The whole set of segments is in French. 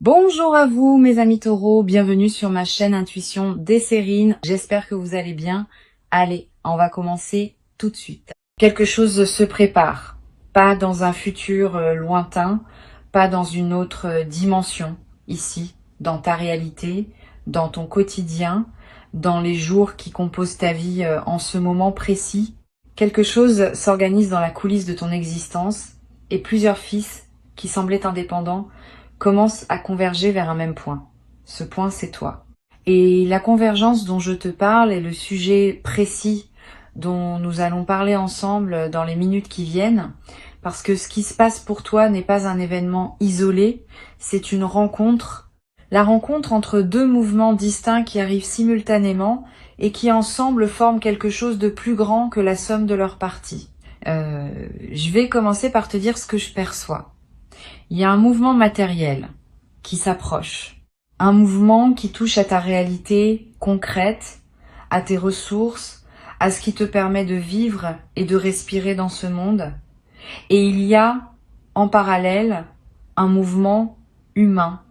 Bonjour à vous mes amis taureaux, bienvenue sur ma chaîne Intuition Desserine. J'espère que vous allez bien. Allez, on va commencer tout de suite. Quelque chose se prépare, pas dans un futur lointain, pas dans une autre dimension, ici, dans ta réalité, dans ton quotidien, dans les jours qui composent ta vie en ce moment précis. Quelque chose s'organise dans la coulisse de ton existence et plusieurs fils qui semblaient indépendants commencent à converger vers un même point. Ce point, c'est toi. Et la convergence dont je te parle est le sujet précis dont nous allons parler ensemble dans les minutes qui viennent, parce que ce qui se passe pour toi n'est pas un événement isolé, c'est une rencontre. La rencontre entre deux mouvements distincts qui arrivent simultanément et qui ensemble forment quelque chose de plus grand que la somme de leurs parties. Je vais commencer par te dire ce que je perçois. Il y a un mouvement matériel qui s'approche, un mouvement qui touche à ta réalité concrète, à tes ressources, à ce qui te permet de vivre et de respirer dans ce monde. Et il y a, en parallèle, un mouvement humain,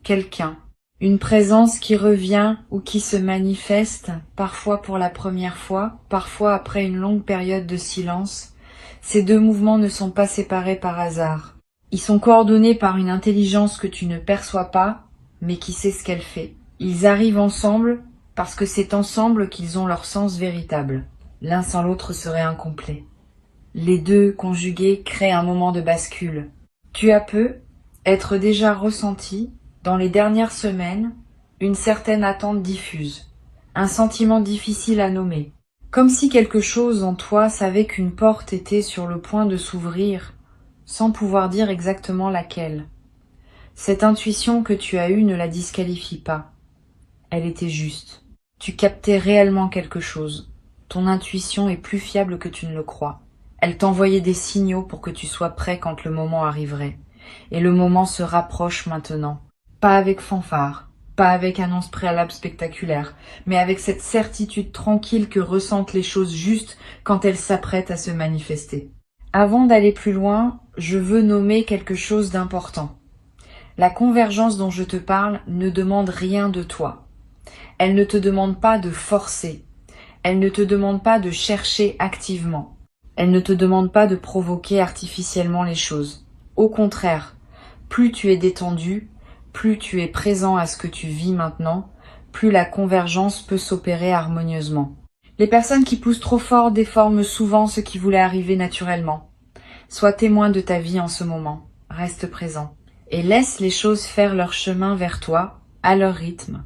quelqu'un, une présence qui revient ou qui se manifeste, parfois pour la première fois, parfois après une longue période de silence. Ces deux mouvements ne sont pas séparés par hasard. Ils sont coordonnés par une intelligence que tu ne perçois pas, mais qui sait ce qu'elle fait. Ils arrivent ensemble parce que c'est ensemble qu'ils ont leur sens véritable. L'un sans l'autre serait incomplet. Les deux conjugués créent un moment de bascule. Tu as peu être déjà ressenti, dans les dernières semaines, une certaine attente diffuse, un sentiment difficile à nommer. Comme si quelque chose en toi savait qu'une porte était sur le point de s'ouvrir, sans pouvoir dire exactement laquelle. Cette intuition que tu as eue ne la disqualifie pas. Elle était juste. Tu captais réellement quelque chose. Ton intuition est plus fiable que tu ne le crois. Elle t'envoyait des signaux pour que tu sois prêt quand le moment arriverait. Et le moment se rapproche maintenant. Pas avec fanfare, pas avec annonce préalable spectaculaire, mais avec cette certitude tranquille que ressentent les choses justes quand elles s'apprêtent à se manifester. Avant d'aller plus loin, je veux nommer quelque chose d'important. La convergence dont je te parle ne demande rien de toi. Elle ne te demande pas de forcer. Elle ne te demande pas de chercher activement. Elle ne te demande pas de provoquer artificiellement les choses. Au contraire, plus tu es détendu, plus tu es présent à ce que tu vis maintenant, plus la convergence peut s'opérer harmonieusement. Les personnes qui poussent trop fort déforment souvent ce qui voulait arriver naturellement. Sois témoin de ta vie en ce moment, reste présent, et laisse les choses faire leur chemin vers toi, à leur rythme,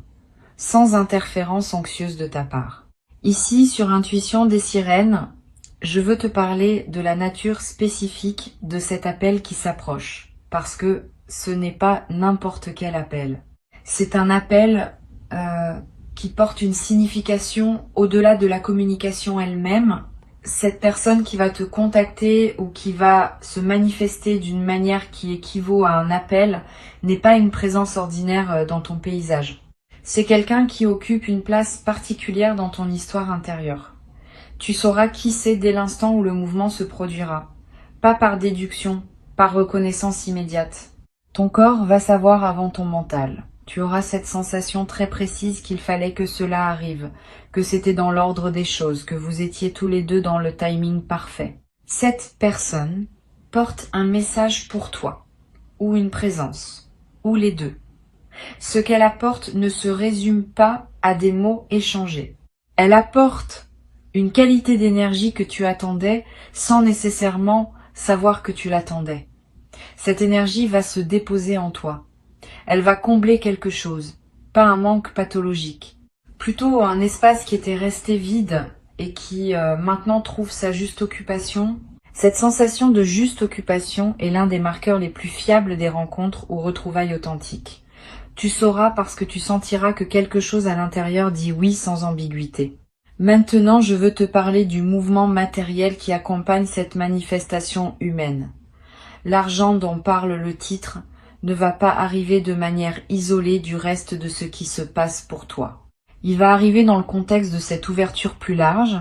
sans interférence anxieuse de ta part. Ici, sur Intuition des Sirènes, je veux te parler de la nature spécifique de cet appel qui s'approche, parce que ce n'est pas n'importe quel appel. C'est un appel qui porte une signification au-delà de la communication elle-même. Cette personne qui va te contacter ou qui va se manifester d'une manière qui équivaut à un appel n'est pas une présence ordinaire dans ton paysage. C'est quelqu'un qui occupe une place particulière dans ton histoire intérieure. Tu sauras qui c'est dès l'instant où le mouvement se produira. Pas par déduction, par reconnaissance immédiate. Ton corps va savoir avant ton mental. Tu auras cette sensation très précise qu'il fallait que cela arrive, que c'était dans l'ordre des choses, que vous étiez tous les deux dans le timing parfait. Cette personne porte un message pour toi, ou une présence, ou les deux. Ce qu'elle apporte ne se résume pas à des mots échangés. Elle apporte une qualité d'énergie que tu attendais sans nécessairement savoir que tu l'attendais. Cette énergie va se déposer en toi. Elle va combler quelque chose, pas un manque pathologique. Plutôt un espace qui était resté vide et qui maintenant trouve sa juste occupation. Cette sensation de juste occupation est l'un des marqueurs les plus fiables des rencontres ou retrouvailles authentiques. Tu sauras parce que tu sentiras que quelque chose à l'intérieur dit oui sans ambiguïté. Maintenant, je veux te parler du mouvement matériel qui accompagne cette manifestation humaine. L'argent dont parle le titre ne va pas arriver de manière isolée du reste de ce qui se passe pour toi. Il va arriver dans le contexte de cette ouverture plus large.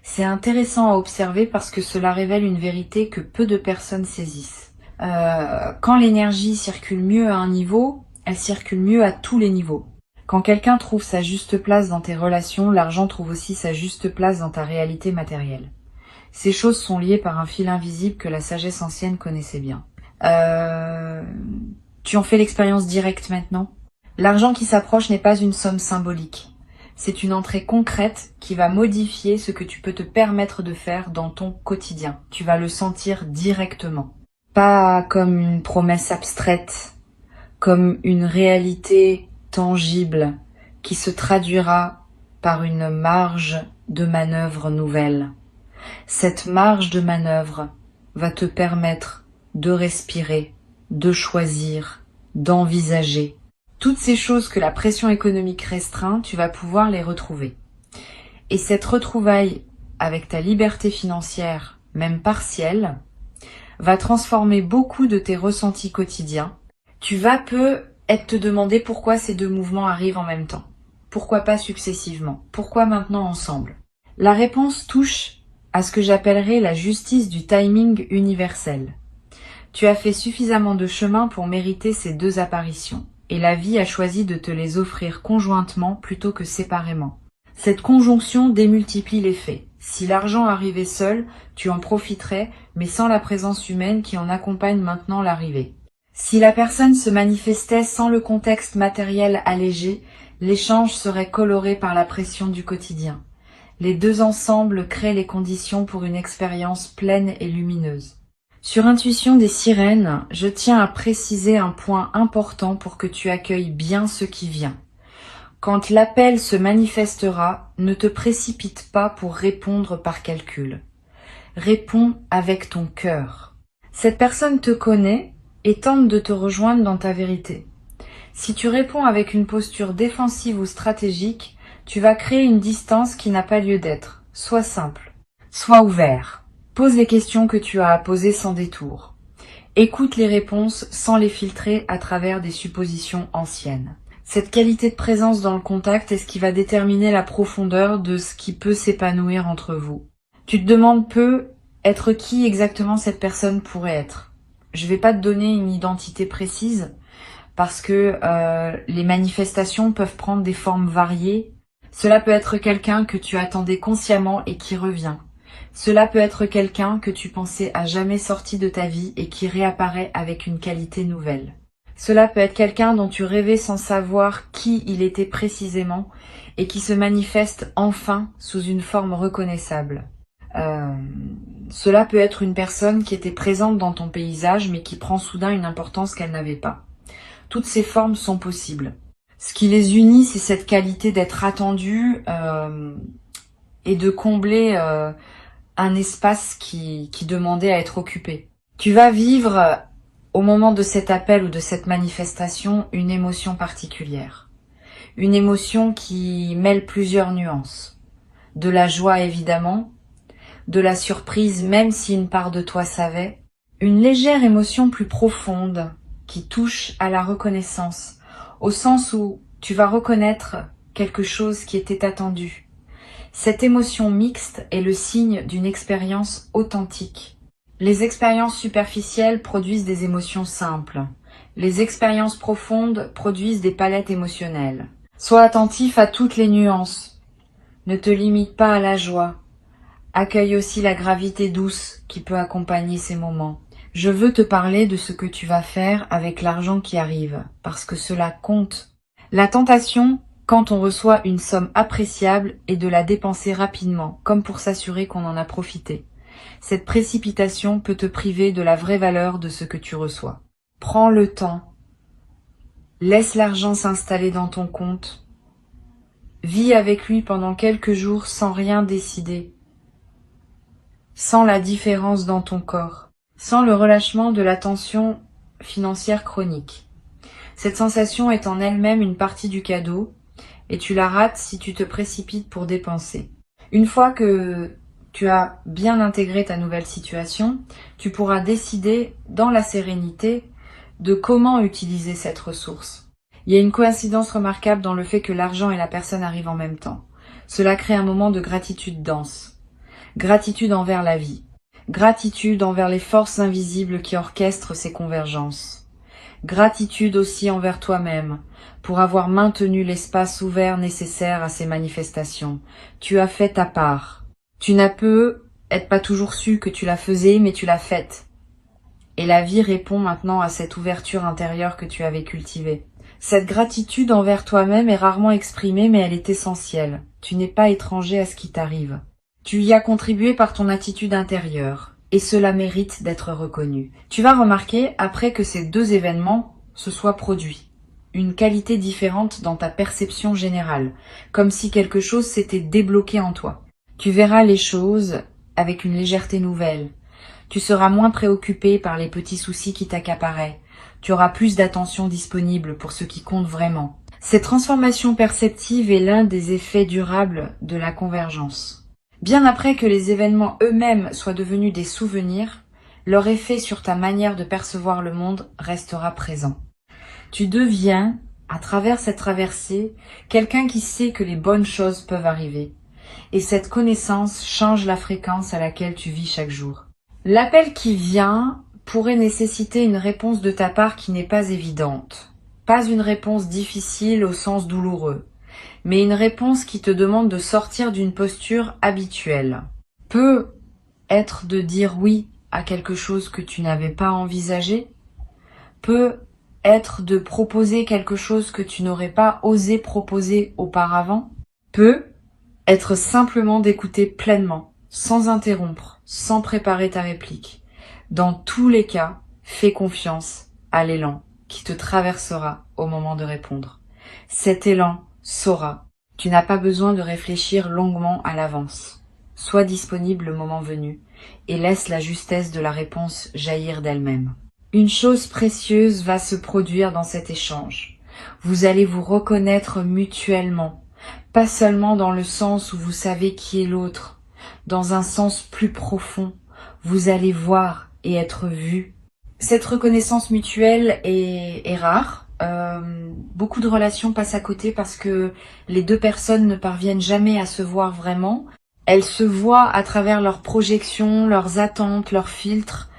C'est intéressant à observer parce que cela révèle une vérité que peu de personnes saisissent. Quand l'énergie circule mieux à un niveau, elle circule mieux à tous les niveaux. Quand quelqu'un trouve sa juste place dans tes relations, l'argent trouve aussi sa juste place dans ta réalité matérielle. Ces choses sont liées par un fil invisible que la sagesse ancienne connaissait bien. Tu en fais l'expérience directe maintenant? L'argent qui s'approche n'est pas une somme symbolique. C'est une entrée concrète qui va modifier ce que tu peux te permettre de faire dans ton quotidien. Tu vas le sentir directement. Pas comme une promesse abstraite, comme une réalité tangible qui se traduira par une marge de manœuvre nouvelle. Cette marge de manœuvre va te permettre de respirer, de choisir, d'envisager. Toutes ces choses que la pression économique restreint, tu vas pouvoir les retrouver. Et cette retrouvaille avec ta liberté financière, même partielle, va transformer beaucoup de tes ressentis quotidiens. Tu vas peut-être te demander pourquoi ces deux mouvements arrivent en même temps. Pourquoi pas successivement? Pourquoi maintenant ensemble? La réponse touche à ce que j'appellerais la justice du timing universel. Tu as fait suffisamment de chemin pour mériter ces deux apparitions. Et la vie a choisi de te les offrir conjointement plutôt que séparément. Cette conjonction démultiplie les faits. Si l'argent arrivait seul, tu en profiterais, mais sans la présence humaine qui en accompagne maintenant l'arrivée. Si la personne se manifestait sans le contexte matériel allégé, l'échange serait coloré par la pression du quotidien. Les deux ensemble créent les conditions pour une expérience pleine et lumineuse. Sur Intuition des sirènes, je tiens à préciser un point important pour que tu accueilles bien ce qui vient. Quand l'appel se manifestera, ne te précipite pas pour répondre par calcul. Réponds avec ton cœur. Cette personne te connaît et tente de te rejoindre dans ta vérité. Si tu réponds avec une posture défensive ou stratégique, tu vas créer une distance qui n'a pas lieu d'être. Sois simple, sois ouvert. Pose les questions que tu as à poser sans détour. Écoute les réponses sans les filtrer à travers des suppositions anciennes. Cette qualité de présence dans le contact est ce qui va déterminer la profondeur de ce qui peut s'épanouir entre vous. Tu te demandes être qui exactement cette personne pourrait être. Je vais pas te donner une identité précise parce que les manifestations peuvent prendre des formes variées. Cela peut être quelqu'un que tu attendais consciemment et qui revient. Cela peut être quelqu'un que tu pensais à jamais sorti de ta vie et qui réapparaît avec une qualité nouvelle. Cela peut être quelqu'un dont tu rêvais sans savoir qui il était précisément et qui se manifeste enfin sous une forme reconnaissable. Cela peut être une personne qui était présente dans ton paysage mais qui prend soudain une importance qu'elle n'avait pas. Toutes ces formes sont possibles. Ce qui les unit, c'est cette qualité d'être attendu et de combler un espace qui demandait à être occupé. Tu vas vivre, au moment de cet appel ou de cette manifestation, une émotion particulière. Une émotion qui mêle plusieurs nuances. De la joie évidemment, de la surprise même si une part de toi savait, une légère émotion plus profonde qui touche à la reconnaissance, au sens où tu vas reconnaître quelque chose qui était attendu. Cette émotion mixte est le signe d'une expérience authentique. Les expériences superficielles produisent des émotions simples. Les expériences profondes produisent des palettes émotionnelles. Sois attentif à toutes les nuances. Ne te limite pas à la joie. Accueille aussi la gravité douce qui peut accompagner ces moments. Je veux te parler de ce que tu vas faire avec l'argent qui arrive, parce que cela compte. La tentation, quand on reçoit une somme appréciable, est de la dépenser rapidement, comme pour s'assurer qu'on en a profité. Cette précipitation peut te priver de la vraie valeur de ce que tu reçois. Prends le temps. Laisse l'argent s'installer dans ton compte. Vis avec lui pendant quelques jours sans rien décider. Sans la différence dans ton corps. Sans le relâchement de la tension financière chronique. Cette sensation est en elle-même une partie du cadeau et tu la rates si tu te précipites pour dépenser. Une fois que tu as bien intégré ta nouvelle situation, tu pourras décider dans la sérénité de comment utiliser cette ressource. Il y a une coïncidence remarquable dans le fait que l'argent et la personne arrivent en même temps. Cela crée un moment de gratitude dense. Gratitude envers la vie. Gratitude envers les forces invisibles qui orchestrent ces convergences. Gratitude aussi envers toi-même pour avoir maintenu l'espace ouvert nécessaire à ces manifestations. Tu as fait ta part. Tu n'as peut-être pas toujours su que tu la faisais, mais tu l'as faite. Et la vie répond maintenant à cette ouverture intérieure que tu avais cultivée. Cette gratitude envers toi-même est rarement exprimée, mais elle est essentielle. Tu n'es pas étranger à ce qui t'arrive. Tu y as contribué par ton attitude intérieure, et cela mérite d'être reconnu. Tu vas remarquer, après que ces deux événements se soient produits, une qualité différente dans ta perception générale, comme si quelque chose s'était débloqué en toi. Tu verras les choses avec une légèreté nouvelle. Tu seras moins préoccupé par les petits soucis qui t'accaparaient. Tu auras plus d'attention disponible pour ce qui compte vraiment. Cette transformation perceptive est l'un des effets durables de la convergence. Bien après que les événements eux-mêmes soient devenus des souvenirs, leur effet sur ta manière de percevoir le monde restera présent. Tu deviens, à travers cette traversée, quelqu'un qui sait que les bonnes choses peuvent arriver. Et cette connaissance change la fréquence à laquelle tu vis chaque jour. L'appel qui vient pourrait nécessiter une réponse de ta part qui n'est pas évidente. Pas une réponse difficile au sens douloureux, mais une réponse qui te demande de sortir d'une posture habituelle. Peut être de dire oui à quelque chose que tu n'avais pas envisagé, peut être de proposer quelque chose que tu n'aurais pas osé proposer auparavant, peut être simplement d'écouter pleinement, sans interrompre, sans préparer ta réplique. Dans tous les cas, fais confiance à l'élan qui te traversera au moment de répondre. Cet élan saura. Tu n'as pas besoin de réfléchir longuement à l'avance. Sois disponible le moment venu et laisse la justesse de la réponse jaillir d'elle-même. Une chose précieuse va se produire dans cet échange. Vous allez vous reconnaître mutuellement, pas seulement dans le sens où vous savez qui est l'autre, dans un sens plus profond. Vous allez voir et être vu. Cette reconnaissance mutuelle est rare. Beaucoup de relations passent à côté parce que les deux personnes ne parviennent jamais à se voir vraiment. Elles se voient à travers leurs projections, leurs attentes, leurs filtres.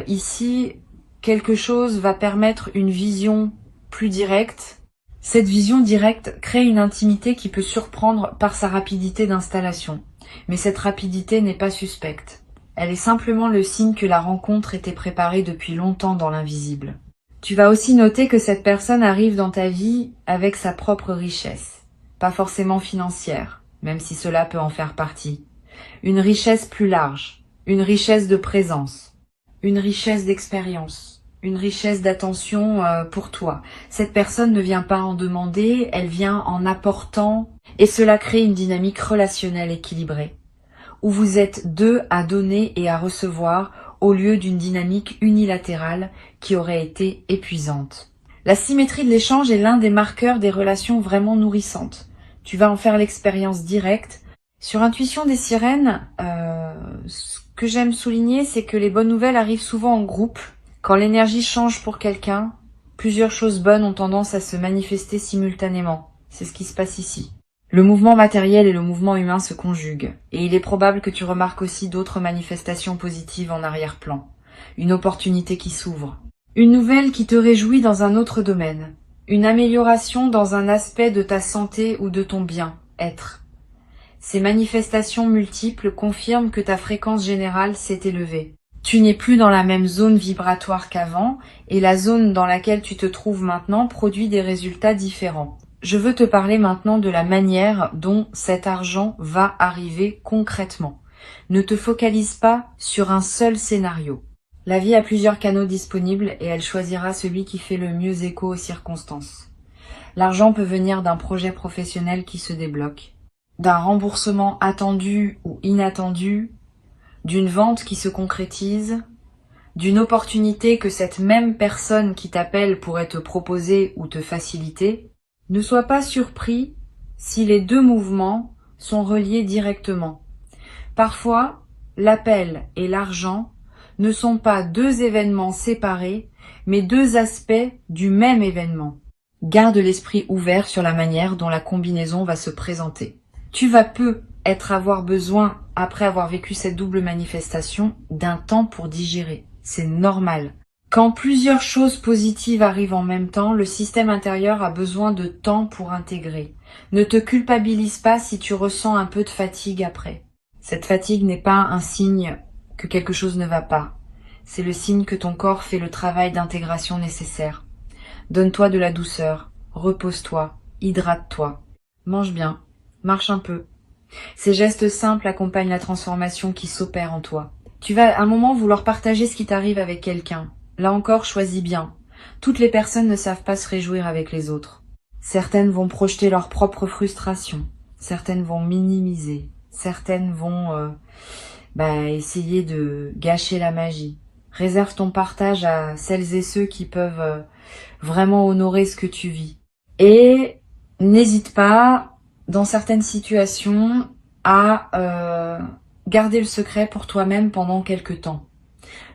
Ici, quelque chose va permettre une vision plus directe. Cette vision directe crée une intimité qui peut surprendre par sa rapidité d'installation. Mais cette rapidité n'est pas suspecte. Elle est simplement le signe que la rencontre était préparée depuis longtemps dans l'invisible. Tu vas aussi noter que cette personne arrive dans ta vie avec sa propre richesse, pas forcément financière, même si cela peut en faire partie. Une richesse plus large, une richesse de présence, une richesse d'expérience, une richesse d'attention pour toi. Cette personne ne vient pas en demander, elle vient en apportant, et cela crée une dynamique relationnelle équilibrée, où vous êtes deux à donner et à recevoir au lieu d'une dynamique unilatérale qui aurait été épuisante. La symétrie de l'échange est l'un des marqueurs des relations vraiment nourrissantes. Tu vas en faire l'expérience directe. Sur Intuition des sirènes, ce que j'aime souligner, c'est que les bonnes nouvelles arrivent souvent en groupe. Quand l'énergie change pour quelqu'un, plusieurs choses bonnes ont tendance à se manifester simultanément. C'est ce qui se passe ici. Le mouvement matériel et le mouvement humain se conjuguent, et il est probable que tu remarques aussi d'autres manifestations positives en arrière-plan. Une opportunité qui s'ouvre. Une nouvelle qui te réjouit dans un autre domaine. Une amélioration dans un aspect de ta santé ou de ton bien-être. Ces manifestations multiples confirment que ta fréquence générale s'est élevée. Tu n'es plus dans la même zone vibratoire qu'avant, et la zone dans laquelle tu te trouves maintenant produit des résultats différents. Je veux te parler maintenant de la manière dont cet argent va arriver concrètement. Ne te focalise pas sur un seul scénario. La vie a plusieurs canaux disponibles et elle choisira celui qui fait le mieux écho aux circonstances. L'argent peut venir d'un projet professionnel qui se débloque, d'un remboursement attendu ou inattendu, d'une vente qui se concrétise, d'une opportunité que cette même personne qui t'appelle pourrait te proposer ou te faciliter. Ne sois pas surpris si les deux mouvements sont reliés directement. Parfois, l'appel et l'argent ne sont pas deux événements séparés, mais deux aspects du même événement. Garde l'esprit ouvert sur la manière dont la combinaison va se présenter. Tu vas avoir besoin, après avoir vécu cette double manifestation, d'un temps pour digérer. C'est normal. Quand plusieurs choses positives arrivent en même temps, le système intérieur a besoin de temps pour intégrer. Ne te culpabilise pas si tu ressens un peu de fatigue après. Cette fatigue n'est pas un signe que quelque chose ne va pas. C'est le signe que ton corps fait le travail d'intégration nécessaire. Donne-toi de la douceur, repose-toi, hydrate-toi, mange bien, marche un peu. Ces gestes simples accompagnent la transformation qui s'opère en toi. Tu vas à un moment vouloir partager ce qui t'arrive avec quelqu'un. Là encore, choisis bien. Toutes les personnes ne savent pas se réjouir avec les autres. Certaines vont projeter leur propre frustration. Certaines vont minimiser. Certaines vont essayer de gâcher la magie. Réserve ton partage à celles et ceux qui peuvent vraiment honorer ce que tu vis. Et n'hésite pas, dans certaines situations, à garder le secret pour toi-même pendant quelque temps.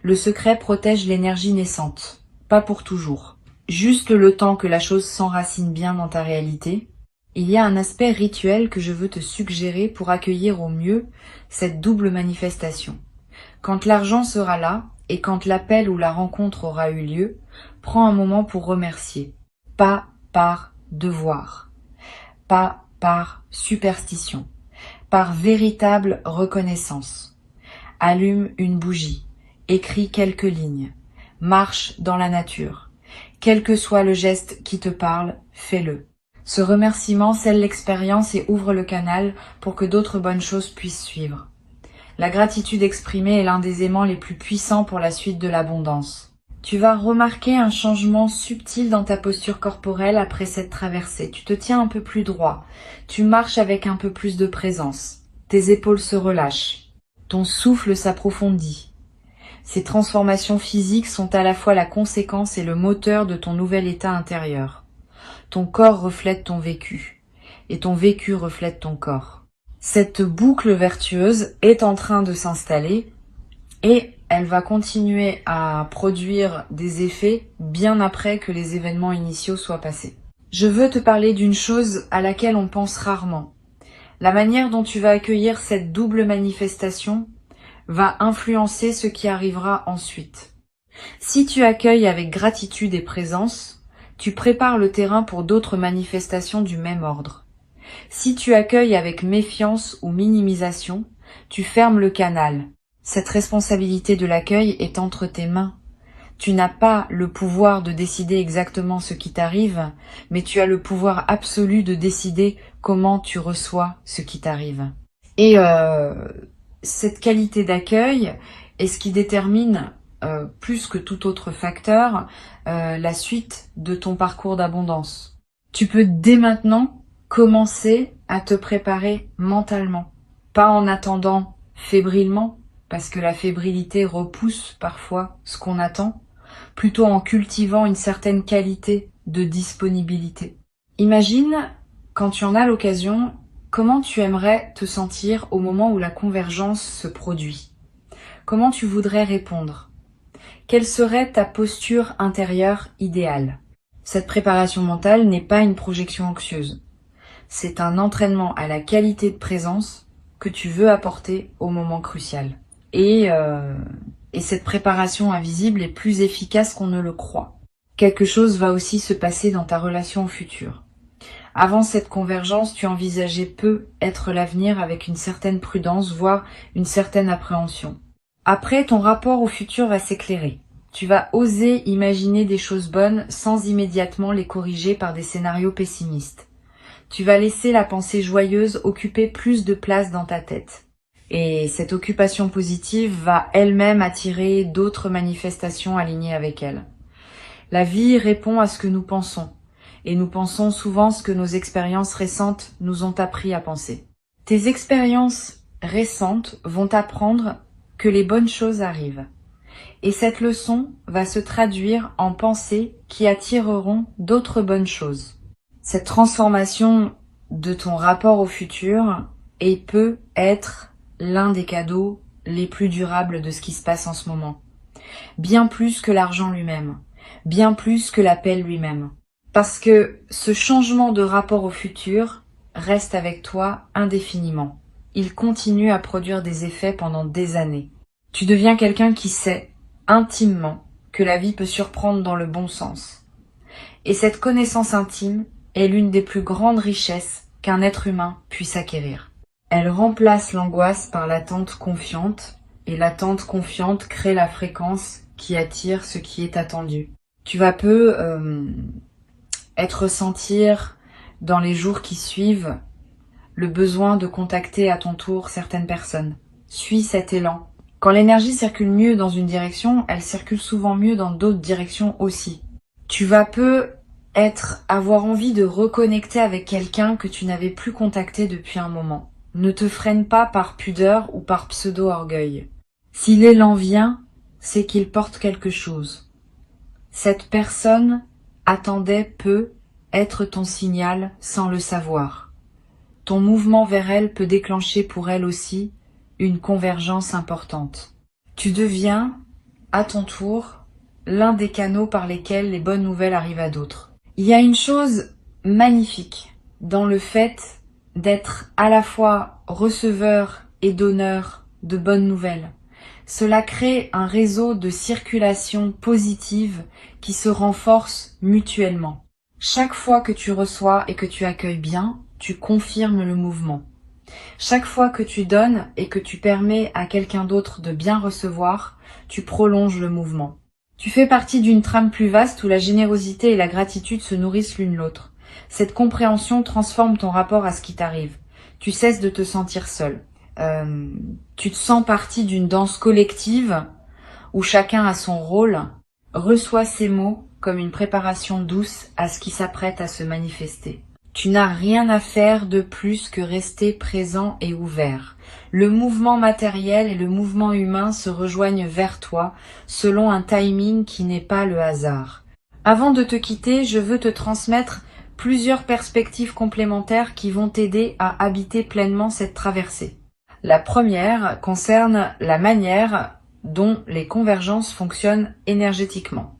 Le secret protège l'énergie naissante, pas pour toujours. Juste le temps que la chose s'enracine bien dans ta réalité. Il y a un aspect rituel que je veux te suggérer pour accueillir au mieux cette double manifestation. Quand l'argent sera là, et quand l'appel ou la rencontre aura eu lieu, prends un moment pour remercier. Pas par devoir, pas par superstition, par véritable reconnaissance. Allume une bougie, écris quelques lignes, marche dans la nature. Quel que soit le geste qui te parle, fais-le. Ce remerciement scelle l'expérience et ouvre le canal pour que d'autres bonnes choses puissent suivre. La gratitude exprimée est l'un des aimants les plus puissants pour la suite de l'abondance. Tu vas remarquer un changement subtil dans ta posture corporelle après cette traversée. Tu te tiens un peu plus droit. Tu marches avec un peu plus de présence. Tes épaules se relâchent. Ton souffle s'approfondit. Ces transformations physiques sont à la fois la conséquence et le moteur de ton nouvel état intérieur. Ton corps reflète ton vécu, et ton vécu reflète ton corps. Cette boucle vertueuse est en train de s'installer et elle va continuer à produire des effets bien après que les événements initiaux soient passés. Je veux te parler d'une chose à laquelle on pense rarement. La manière dont tu vas accueillir cette double manifestation va influencer ce qui arrivera ensuite. Si tu accueilles avec gratitude et présence, tu prépares le terrain pour d'autres manifestations du même ordre. Si tu accueilles avec méfiance ou minimisation, tu fermes le canal. Cette responsabilité de l'accueil est entre tes mains. Tu n'as pas le pouvoir de décider exactement ce qui t'arrive, mais tu as le pouvoir absolu de décider comment tu reçois ce qui t'arrive. Et cette qualité d'accueil est ce qui détermine, plus que tout autre facteur, la suite de ton parcours d'abondance. Tu peux dès maintenant commencer à te préparer mentalement, pas en attendant fébrilement, parce que la fébrilité repousse parfois ce qu'on attend, plutôt en cultivant une certaine qualité de disponibilité. Imagine, quand tu en as l'occasion, comment tu aimerais te sentir au moment où la convergence se produit. Comment tu voudrais répondre? Quelle serait ta posture intérieure idéale? Cette préparation mentale n'est pas une projection anxieuse. C'est un entraînement à la qualité de présence que tu veux apporter au moment crucial. Et cette préparation invisible est plus efficace qu'on ne le croit. Quelque chose va aussi se passer dans ta relation au futur. Avant cette convergence, tu envisageais peu être l'avenir avec une certaine prudence, voire une certaine appréhension. Après, ton rapport au futur va s'éclairer. Tu vas oser imaginer des choses bonnes sans immédiatement les corriger par des scénarios pessimistes. Tu vas laisser la pensée joyeuse occuper plus de place dans ta tête. Et cette occupation positive va elle-même attirer d'autres manifestations alignées avec elle. La vie répond à ce que nous pensons, et nous pensons souvent ce que nos expériences récentes nous ont appris à penser. Tes expériences récentes vont t'apprendre que les bonnes choses arrivent. Et cette leçon va se traduire en pensées qui attireront d'autres bonnes choses. Cette transformation de ton rapport au futur peut être l'un des cadeaux les plus durables de ce qui se passe en ce moment. Bien plus que l'argent lui-même, bien plus que l'appel lui-même. Parce que ce changement de rapport au futur reste avec toi indéfiniment. Il continue à produire des effets pendant des années. Tu deviens quelqu'un qui sait, intimement, que la vie peut surprendre dans le bon sens. Et cette connaissance intime est l'une des plus grandes richesses qu'un être humain puisse acquérir. Elle remplace l'angoisse par l'attente confiante, et l'attente confiante crée la fréquence qui attire ce qui est attendu. Tu vas peu ressentir dans les jours qui suivent le besoin de contacter à ton tour certaines personnes. Suis cet élan. Quand l'énergie circule mieux dans une direction, elle circule souvent mieux dans d'autres directions aussi. Tu vas peu avoir envie de reconnecter avec quelqu'un que tu n'avais plus contacté depuis un moment. Ne te freine pas par pudeur ou par pseudo-orgueil. Si l'élan vient, c'est qu'il porte quelque chose. Cette personne attendait peut être ton signal sans le savoir. Ton mouvement vers elle peut déclencher pour elle aussi une convergence importante. Tu deviens, à ton tour, l'un des canaux par lesquels les bonnes nouvelles arrivent à d'autres. Il y a une chose magnifique dans le fait d'être à la fois receveur et donneur de bonnes nouvelles. Cela crée un réseau de circulation positive qui se renforce mutuellement. Chaque fois que tu reçois et que tu accueilles bien, tu confirmes le mouvement. Chaque fois que tu donnes et que tu permets à quelqu'un d'autre de bien recevoir, tu prolonges le mouvement. Tu fais partie d'une trame plus vaste où la générosité et la gratitude se nourrissent l'une l'autre. Cette compréhension transforme ton rapport à ce qui t'arrive. Tu cesses de te sentir seul. Tu te sens partie d'une danse collective où chacun a son rôle. Reçois ces mots comme une préparation douce à ce qui s'apprête à se manifester. Tu n'as rien à faire de plus que rester présent et ouvert. Le mouvement matériel et le mouvement humain se rejoignent vers toi selon un timing qui n'est pas le hasard. Avant de te quitter, je veux te transmettre plusieurs perspectives complémentaires qui vont t'aider à habiter pleinement cette traversée. La première concerne la manière dont les convergences fonctionnent énergétiquement.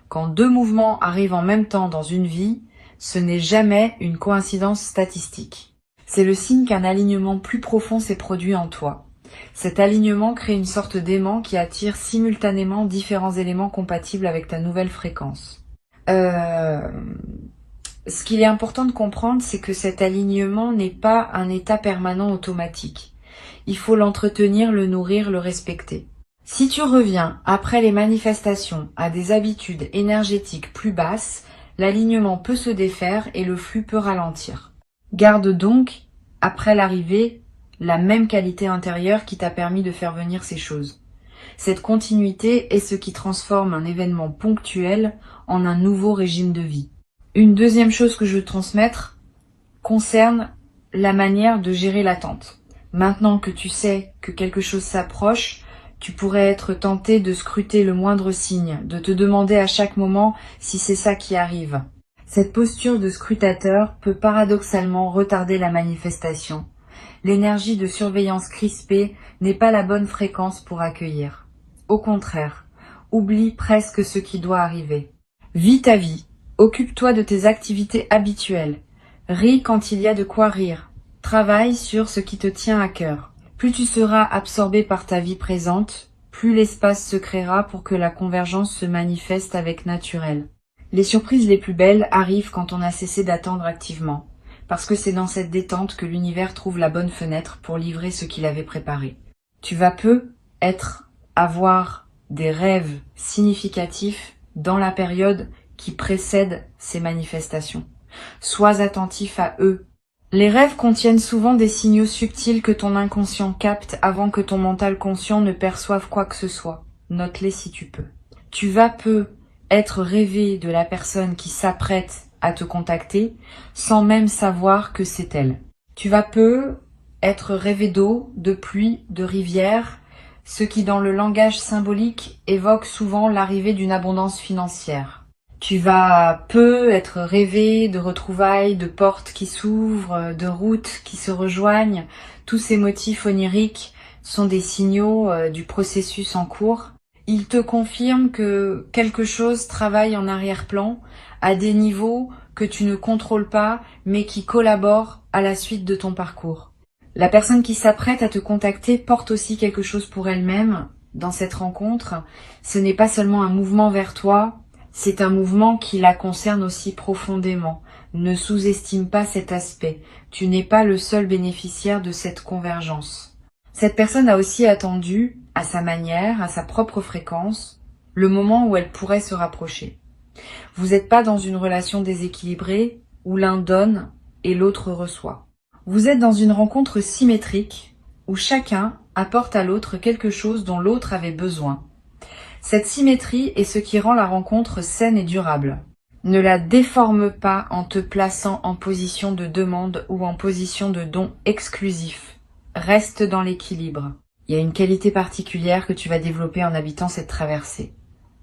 Quand deux mouvements arrivent en même temps dans une vie, ce n'est jamais une coïncidence statistique. C'est le signe qu'un alignement plus profond s'est produit en toi. Cet alignement crée une sorte d'aimant qui attire simultanément différents éléments compatibles avec ta nouvelle fréquence. Ce qu'il est important de comprendre, c'est que cet alignement n'est pas un état permanent automatique. Il faut l'entretenir, le nourrir, le respecter. Si tu reviens après les manifestations à des habitudes énergétiques plus basses, l'alignement peut se défaire et le flux peut ralentir. Garde donc, après l'arrivée, la même qualité intérieure qui t'a permis de faire venir ces choses. Cette continuité est ce qui transforme un événement ponctuel en un nouveau régime de vie. Une deuxième chose que je veux transmettre concerne la manière de gérer l'attente. Maintenant que tu sais que quelque chose s'approche, tu pourrais être tenté de scruter le moindre signe, de te demander à chaque moment si c'est ça qui arrive. Cette posture de scrutateur peut paradoxalement retarder la manifestation. L'énergie de surveillance crispée n'est pas la bonne fréquence pour accueillir. Au contraire, oublie presque ce qui doit arriver. Vis ta vie, occupe-toi de tes activités habituelles, ris quand il y a de quoi rire, travaille sur ce qui te tient à cœur. Plus tu seras absorbé par ta vie présente, plus l'espace se créera pour que la convergence se manifeste avec naturel. Les surprises les plus belles arrivent quand on a cessé d'attendre activement, parce que c'est dans cette détente que l'univers trouve la bonne fenêtre pour livrer ce qu'il avait préparé. Tu vas peu avoir des rêves significatifs dans la période qui précède ces manifestations. Sois attentif à eux. Les rêves contiennent souvent des signaux subtils que ton inconscient capte avant que ton mental conscient ne perçoive quoi que ce soit. Note-les si tu peux. Tu vas peu être rêvé de la personne qui s'apprête à te contacter sans même savoir que c'est elle. Tu vas peu être rêvé d'eau, de pluie, de rivière, ce qui dans le langage symbolique évoque souvent l'arrivée d'une abondance financière. Tu vas peu être rêvé de retrouvailles, de portes qui s'ouvrent, de routes qui se rejoignent. Tous ces motifs oniriques sont des signaux du processus en cours. Ils te confirment que quelque chose travaille en arrière-plan à des niveaux que tu ne contrôles pas mais qui collaborent à la suite de ton parcours. La personne qui s'apprête à te contacter porte aussi quelque chose pour elle-même dans cette rencontre, ce n'est pas seulement un mouvement vers toi, c'est un mouvement qui la concerne aussi profondément. Ne sous-estime pas cet aspect. Tu n'es pas le seul bénéficiaire de cette convergence. Cette personne a aussi attendu, à sa manière, à sa propre fréquence, le moment où elle pourrait se rapprocher. Vous n'êtes pas dans une relation déséquilibrée où l'un donne et l'autre reçoit. Vous êtes dans une rencontre symétrique où chacun apporte à l'autre quelque chose dont l'autre avait besoin. Cette symétrie est ce qui rend la rencontre saine et durable. Ne la déforme pas en te plaçant en position de demande ou en position de don exclusif. Reste dans l'équilibre. Il y a une qualité particulière que tu vas développer en habitant cette traversée.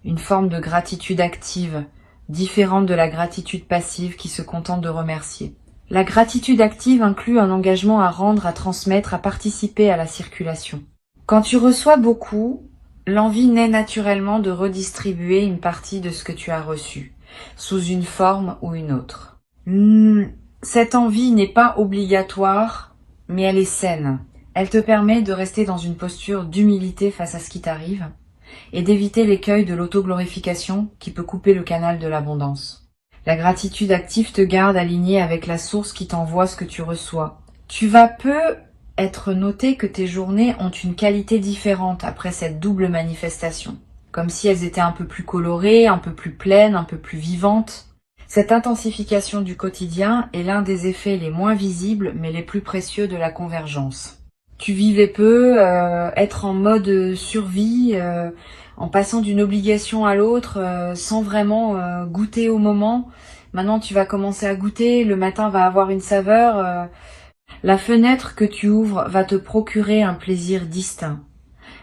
Une forme de gratitude active, différente de la gratitude passive qui se contente de remercier. La gratitude active inclut un engagement à rendre, à transmettre, à participer à la circulation. Quand tu reçois beaucoup, l'envie naît naturellement de redistribuer une partie de ce que tu as reçu, sous une forme ou une autre. Cette envie n'est pas obligatoire, mais elle est saine. Elle te permet de rester dans une posture d'humilité face à ce qui t'arrive et d'éviter l'écueil de l'autoglorification qui peut couper le canal de l'abondance. La gratitude active te garde aligné avec la source qui t'envoie ce que tu reçois. Tu vas peu être noté que tes journées ont une qualité différente après cette double manifestation, comme si elles étaient un peu plus colorées, un peu plus pleines, un peu plus vivantes. Cette intensification du quotidien est l'un des effets les moins visibles mais les plus précieux de la convergence. Tu vivais peu, être en mode survie, en passant d'une obligation à l'autre, sans vraiment goûter au moment. Maintenant, tu vas commencer à goûter, le matin va avoir une saveur. La fenêtre que tu ouvres va te procurer un plaisir distinct.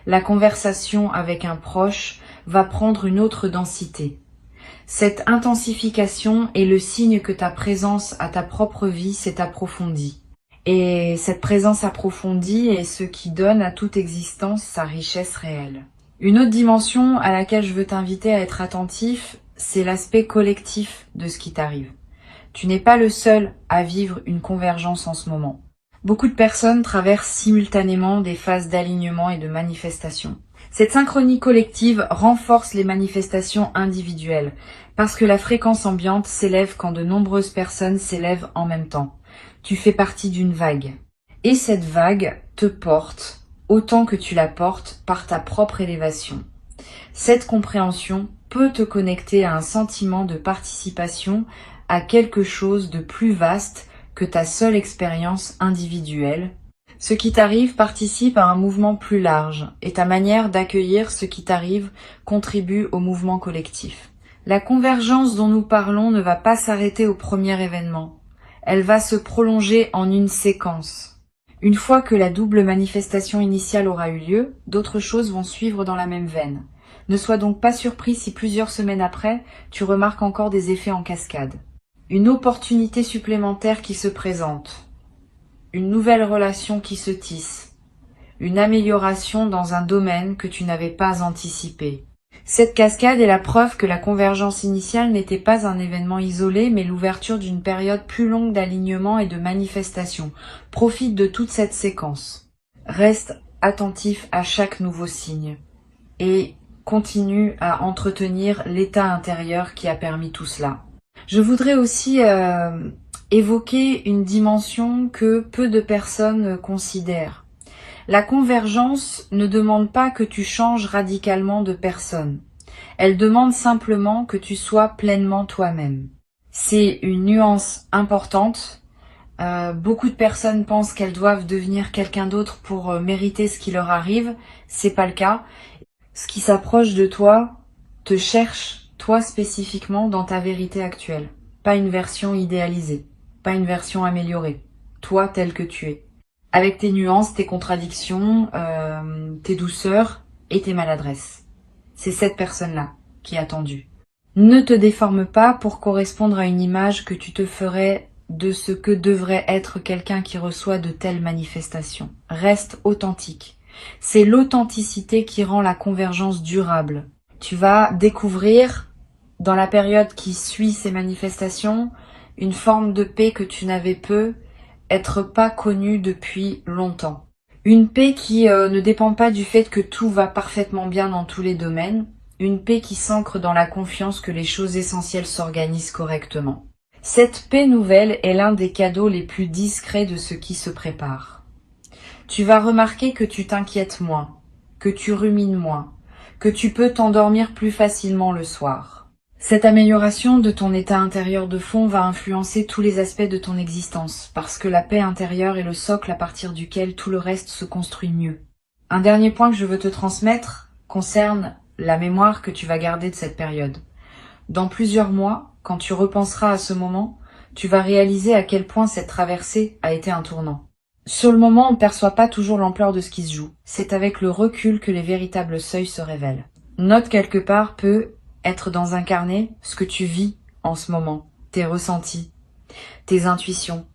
La conversation avec un proche va prendre une autre densité. Cette intensification est le signe que ta présence à ta propre vie s'est approfondie. Et cette présence approfondie est ce qui donne à toute existence sa richesse réelle. Une autre dimension à laquelle je veux t'inviter à être attentif, c'est l'aspect collectif de ce qui t'arrive. Tu n'es pas le seul à vivre une convergence en ce moment. Beaucoup de personnes traversent simultanément des phases d'alignement et de manifestation. Cette synchronie collective renforce les manifestations individuelles, parce que la fréquence ambiante s'élève quand de nombreuses personnes s'élèvent en même temps. Tu fais partie d'une vague. Et cette vague te porte autant que tu la portes par ta propre élévation. Cette compréhension peut te connecter à un sentiment de participation à quelque chose de plus vaste que ta seule expérience individuelle. Ce qui t'arrive participe à un mouvement plus large et ta manière d'accueillir ce qui t'arrive contribue au mouvement collectif. La convergence dont nous parlons ne va pas s'arrêter au premier événement. Elle va se prolonger en une séquence. Une fois que la double manifestation initiale aura eu lieu, d'autres choses vont suivre dans la même veine. Ne sois donc pas surpris si plusieurs semaines après, tu remarques encore des effets en cascade. Une opportunité supplémentaire qui se présente. Une nouvelle relation qui se tisse. Une amélioration dans un domaine que tu n'avais pas anticipé. Cette cascade est la preuve que la convergence initiale n'était pas un événement isolé, mais l'ouverture d'une période plus longue d'alignement et de manifestation. Profite de toute cette séquence. Reste attentif à chaque nouveau signe. Et continue à entretenir l'état intérieur qui a permis tout cela. Je voudrais aussi évoquer une dimension que peu de personnes considèrent. La convergence ne demande pas que tu changes radicalement de personne. Elle demande simplement que tu sois pleinement toi-même. C'est une nuance importante. Beaucoup de personnes pensent qu'elles doivent devenir quelqu'un d'autre pour mériter ce qui leur arrive. C'est pas le cas. Ce qui s'approche de toi te cherche, toi spécifiquement, dans ta vérité actuelle. Pas une version idéalisée, pas une version améliorée. Toi tel que tu es. Avec tes nuances, tes contradictions, tes douceurs et tes maladresses. C'est cette personne-là qui est attendue. Ne te déforme pas pour correspondre à une image que tu te ferais de ce que devrait être quelqu'un qui reçoit de telles manifestations. Reste authentique. C'est l'authenticité qui rend la convergence durable. Tu vas découvrir, dans la période qui suit ces manifestations, une forme de paix que tu n'avais peu, être pas connu depuis longtemps. Une paix qui ne dépend pas du fait que tout va parfaitement bien dans tous les domaines, une paix qui s'ancre dans la confiance que les choses essentielles s'organisent correctement. Cette paix nouvelle est l'un des cadeaux les plus discrets de ce qui se prépare. Tu vas remarquer que tu t'inquiètes moins, que tu rumines moins, que tu peux t'endormir plus facilement le soir. Cette amélioration de ton état intérieur de fond va influencer tous les aspects de ton existence, parce que la paix intérieure est le socle à partir duquel tout le reste se construit mieux. Un dernier point que je veux te transmettre concerne la mémoire que tu vas garder de cette période. Dans plusieurs mois, quand tu repenseras à ce moment, tu vas réaliser à quel point cette traversée a été un tournant. Sur le moment, on ne perçoit pas toujours l'ampleur de ce qui se joue. C'est avec le recul que les véritables seuils se révèlent. Note quelque part peut être dans un carnet ce que tu vis en ce moment, tes ressentis, tes intuitions,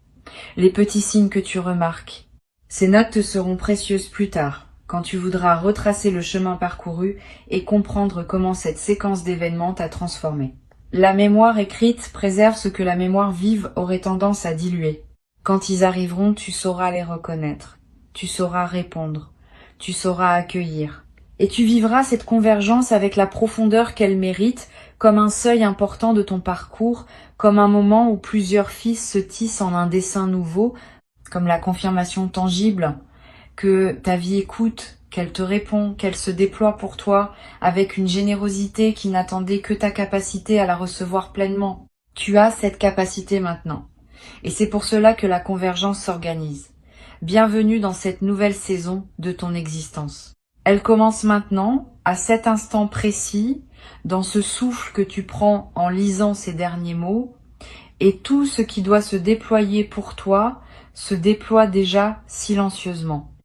les petits signes que tu remarques. Ces notes te seront précieuses plus tard, quand tu voudras retracer le chemin parcouru et comprendre comment cette séquence d'événements t'a transformé. La mémoire écrite préserve ce que la mémoire vive aurait tendance à diluer. Quand ils arriveront, tu sauras les reconnaître, tu sauras répondre, tu sauras accueillir. Et tu vivras cette convergence avec la profondeur qu'elle mérite, comme un seuil important de ton parcours, comme un moment où plusieurs fils se tissent en un dessin nouveau, comme la confirmation tangible que ta vie écoute, qu'elle te répond, qu'elle se déploie pour toi avec une générosité qui n'attendait que ta capacité à la recevoir pleinement. Tu as cette capacité maintenant. Et c'est pour cela que la convergence s'organise. Bienvenue dans cette nouvelle saison de ton existence. Elle commence maintenant, à cet instant précis, dans ce souffle que tu prends en lisant ces derniers mots, et tout ce qui doit se déployer pour toi se déploie déjà silencieusement.